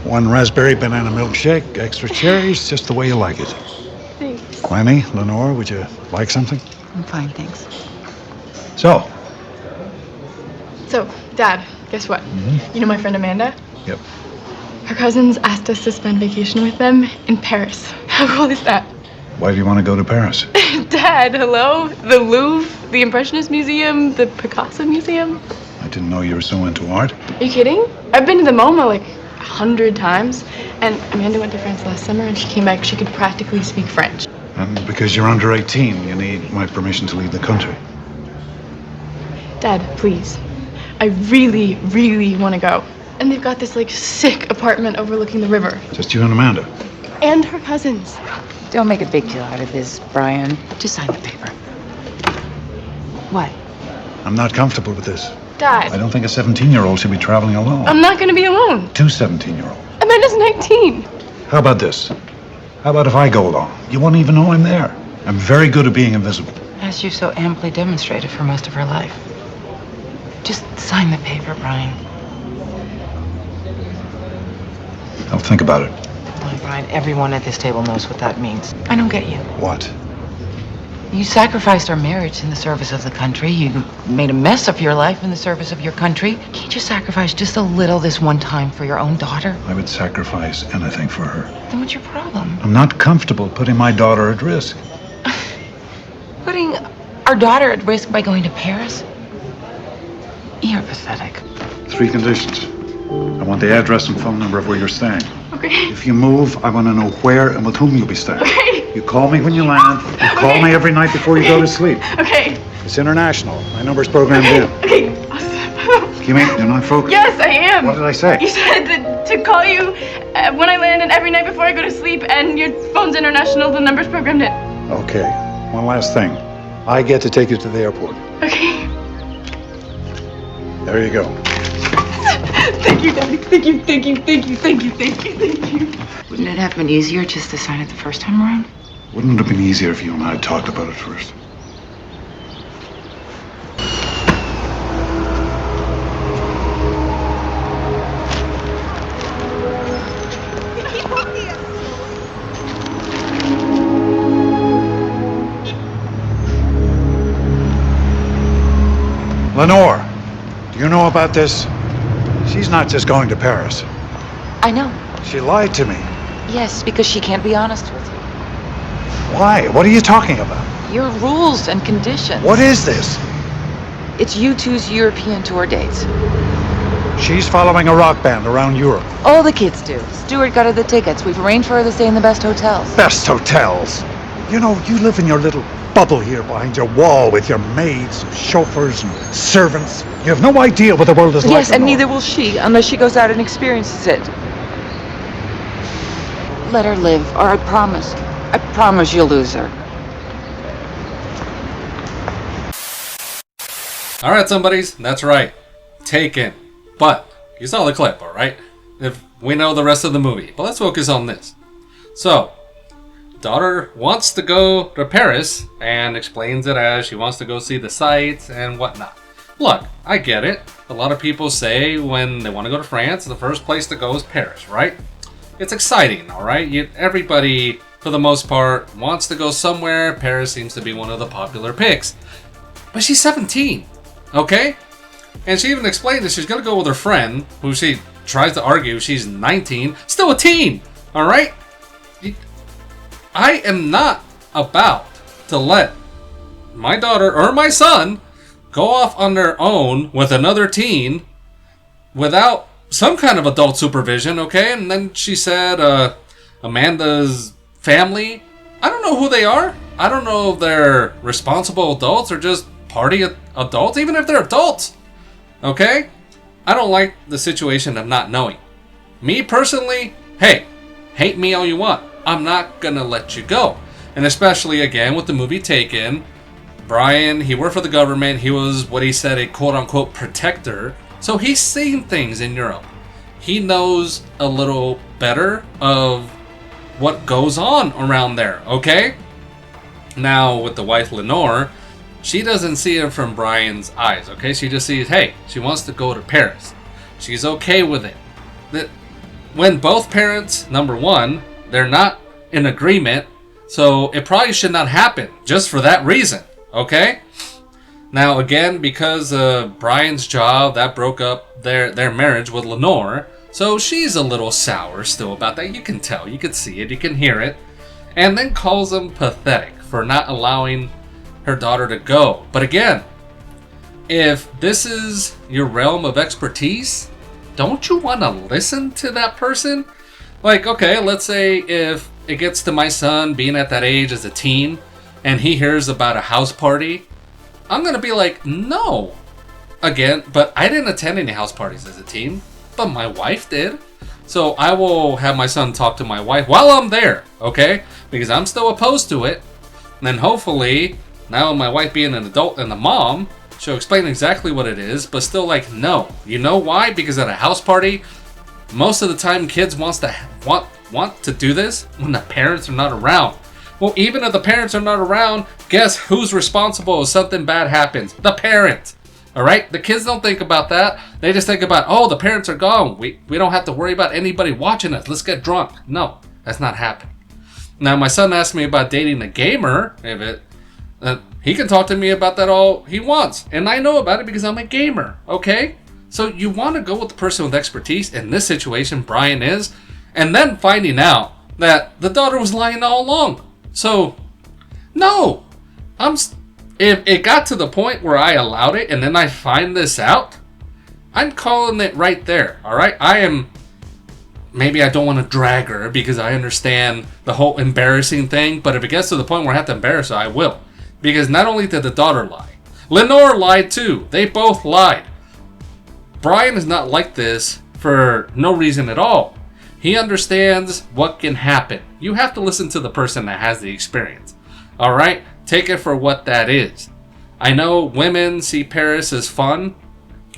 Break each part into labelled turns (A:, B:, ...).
A: One raspberry banana milkshake, extra cherries, just the way you like it.
B: Thanks.
A: Lenny, Lenore, would you like something?
C: I'm fine, thanks.
A: So,
B: So, Dad, guess what? You know my friend Amanda?
A: yep.
B: Her cousins asked us to spend vacation with them in Paris. How cool is that?
A: Why do you want to go to Paris?
B: Dad, hello? The Louvre, the Impressionist Museum, the Picasso Museum.
A: I didn't know you were so into art.
B: Are you kidding? I've been to the MoMA like 100 times. And Amanda went to France last summer and she came back. She could practically speak French.
A: And because you're under 18, you need my permission to leave the country.
B: Dad, please. I really, really want to go. And they've got this like sick apartment overlooking the river.
A: Just you and Amanda.
B: And her cousins.
C: Don't make a big deal out of this, Brian. Just sign the paper. What?
A: I'm not comfortable with this.
B: Dad,
A: I don't think a 17-year-old should be traveling alone.
B: I'm not going to be alone.
A: Two 17-year-olds.
B: Amanda's 19.
A: How about this? How about if I go along? You won't even know I'm there. I'm very good at being invisible.
C: As you so amply demonstrated for most of her life. Just sign the paper, Brian.
A: I'll think about it.
C: Come on, Brian, everyone at this table knows what that means. I don't get you.
A: What?
C: You sacrificed our marriage in the service of the country. You made a mess of your life in the service of your country. Can't you sacrifice just a little this one time for your own daughter?
A: I would sacrifice anything for her.
C: Then what's your problem?
A: I'm not comfortable putting my daughter at risk.
C: Putting our daughter at risk by going to Paris? You're pathetic.
A: 3 conditions. I want the address and phone number of where you're staying.
B: Okay.
A: If you move, I want to know where and with whom you'll be staying.
B: Okay.
A: You call me when you land. You call me every night before you go to sleep.
B: Okay.
A: It's international. My number's programmed in.
B: Okay. Awesome.
A: Kimi, you're not focused.
B: Yes, I am.
A: What did I say?
B: You said that to call you when I land and every night before I go to sleep, and your phone's international, the number's programmed in.
A: Okay. One last thing. I get to take you to the airport.
B: Okay.
A: There you go.
B: Thank you, Daddy. Thank you, thank you, thank you, thank you, thank you, thank you.
C: Wouldn't it have been easier just to sign it the first time around?
A: Wouldn't it have been easier if you and I had talked about it first? Lenore, do you know about this? She's not just going to Paris.
C: I know.
A: She lied to me.
C: Yes, because she can't be honest with you.
A: Why? What are you talking about?
C: Your rules and conditions.
A: What is this?
C: It's you two's European tour dates.
A: She's following a rock band around Europe.
C: All the kids do. Stuart got her the tickets. We've arranged for her to stay in the best hotels.
A: Best hotels. You know, you live in your little bubble here behind your wall with your maids, and chauffeurs, and servants. You have no idea what the world is like.
C: Yes, and
A: Lenore.
C: neither will she, unless she goes out and experiences it. Let her live, or I promise you'll lose her.
D: Alright, somebodies, that's right. Taken. But, you saw the clip, alright? If we know the rest of the movie. But let's focus on this. So, daughter wants to go to Paris and explains it as she wants to go see the sights and whatnot. Look, I get it. A lot of people say when they want to go to France, the first place to go is Paris, right? It's exciting, alright? Everybody, for the most part, wants to go somewhere. Paris seems to be one of the popular picks. But she's 17, okay? And she even explained that she's going to go with her friend, who she tries to argue she's 19, still a teen, alright? I am not about to let my daughter or my son go off on their own with another teen without some kind of adult supervision, okay? And then she said, Amanda's family, I don't know who they are. I don't know if they're responsible adults or just party adults, even if they're adults, okay? I don't like the situation of not knowing. Me personally, hey, hate me all you want. I'm not gonna let you go. And especially, again, with the movie Taken, Brian, he worked for the government. He was what he said, a quote-unquote protector. So he's seen things in Europe. He knows a little better of what goes on around there, okay? Now, with the wife Lenore, she doesn't see it from Brian's eyes, okay? She just sees, hey, she wants to go to Paris. She's okay with it. when both parents, number one, they're not in agreement, so it probably should not happen just for that reason, okay? Now, again, because of Brian's job, that broke up their marriage with Lenore, so she's a little sour still about that. You can tell, you can see it, you can hear it. And then calls him pathetic for not allowing her daughter to go. But again, if this is your realm of expertise, don't you want to listen to that person? Like, okay, let's say if it gets to my son being at that age as a teen, and he hears about a house party, I'm going to be like, no. Again, but I didn't attend any house parties as a teen, but my wife did. So I will have my son talk to my wife while I'm there, okay? Because I'm still opposed to it. And then hopefully, now my wife being an adult and the mom, she'll explain exactly what it is, but still like, no. You know why? Because at a house party, most of the time kids want to do this when the parents are not around. Well, even if the parents are not around, guess who's responsible if something bad happens? The parent. Alright? The kids don't think about that. They just think about, oh, the parents are gone. We don't have to worry about anybody watching us. Let's get drunk. No, that's not happening. Now, my son asked me about dating a gamer. He can talk to me about that all he wants. And I know about it because I'm a gamer. Okay? So you want to go with the person with expertise. In this situation, Brian is. And then finding out that the daughter was lying all along. So, no. If it got to the point where I allowed it and then I find this out, I'm calling it right there. Alright? Maybe I don't want to drag her because I understand the whole embarrassing thing. But if it gets to the point where I have to embarrass her, I will. Because not only did the daughter lie, Lenore lied too. They both lied. Brian is not like this for no reason at all. He understands what can happen. You have to listen to the person that has the experience. Alright? Take it for what that is. I know women see Paris as fun.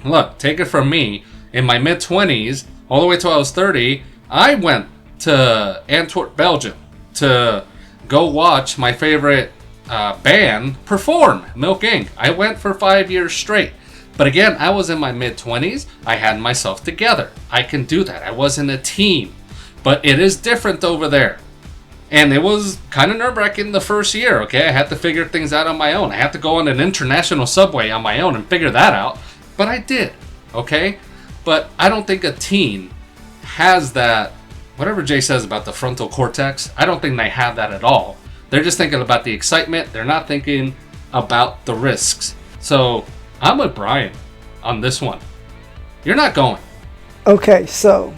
D: Look, take it from me. In my mid-20s, all the way till I was 30, I went to Antwerp, Belgium to go watch my favorite band perform, Milk Inc. I went for 5 years straight. But again, I was in my mid-20s. I had myself together. I can do that. I wasn't a teen. But it is different over there. And it was kind of nerve-wracking the first year, okay? I had to figure things out on my own. I had to go on an international subway on my own and figure that out. But I did, okay? But I don't think a teen has that, whatever Jay says about the frontal cortex, I don't think they have that at all. They're just thinking about the excitement. They're not thinking about the risks. So I'm with Brian on this one. You're not going.
E: Okay, so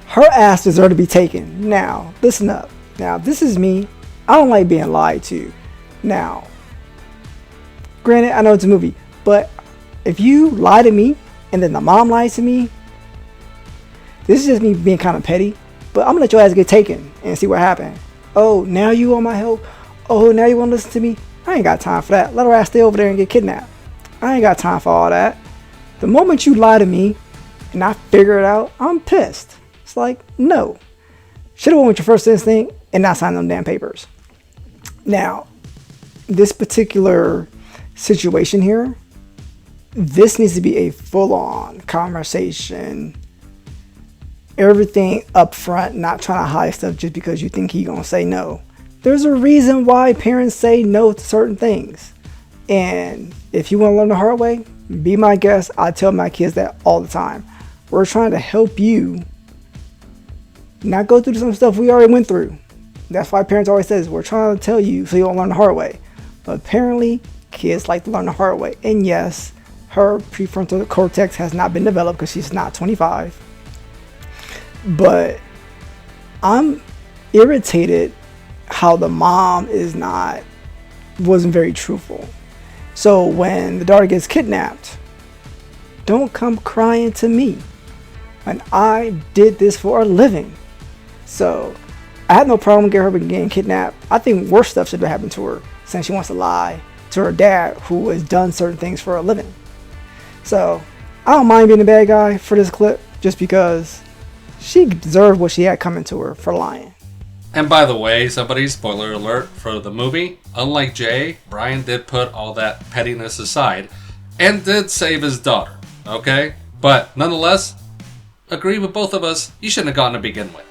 E: her ass deserves to be taken. Now, listen up. Now, this is me. I don't like being lied to. Now, granted, I know it's a movie, but if you lie to me and then the mom lies to me, this is just me being kind of petty, but I'm gonna let your ass get taken and see what happens. Oh, now you want my help? Oh, now you want to listen to me? I ain't got time for that. Let her ass stay over there and get kidnapped. I ain't got time for all that. The moment you lie to me and I figure it out, I'm pissed. It's like, no. Should have went with your first instinct and not signed them damn papers. Now, this particular situation here, this needs to be a full-on conversation. Everything up front, not trying to hide stuff just because you think he's gonna say no. There's a reason why parents say no to certain things. And if you want to learn the hard way, be my guest. I tell my kids that all the time. We're trying to help you not go through some stuff we already went through. That's why parents always says we're trying to tell you so you don't learn the hard way. But apparently, kids like to learn the hard way. And yes, her prefrontal cortex has not been developed because she's not 25. But I'm irritated how the mom wasn't very truthful. So when the daughter gets kidnapped, don't come crying to me. And I did this for a living. So I had no problem getting her getting kidnapped. I think worse stuff should have happened to her since she wants to lie to her dad who has done certain things for a living. So I don't mind being a bad guy for this clip just because she deserved what she had coming to her for lying.
D: And by the way, somebody, spoiler alert for the movie, unlike Jay, Brian did put all that pettiness aside and did save his daughter, okay? But nonetheless, agree with both of us, you shouldn't have gone to begin with.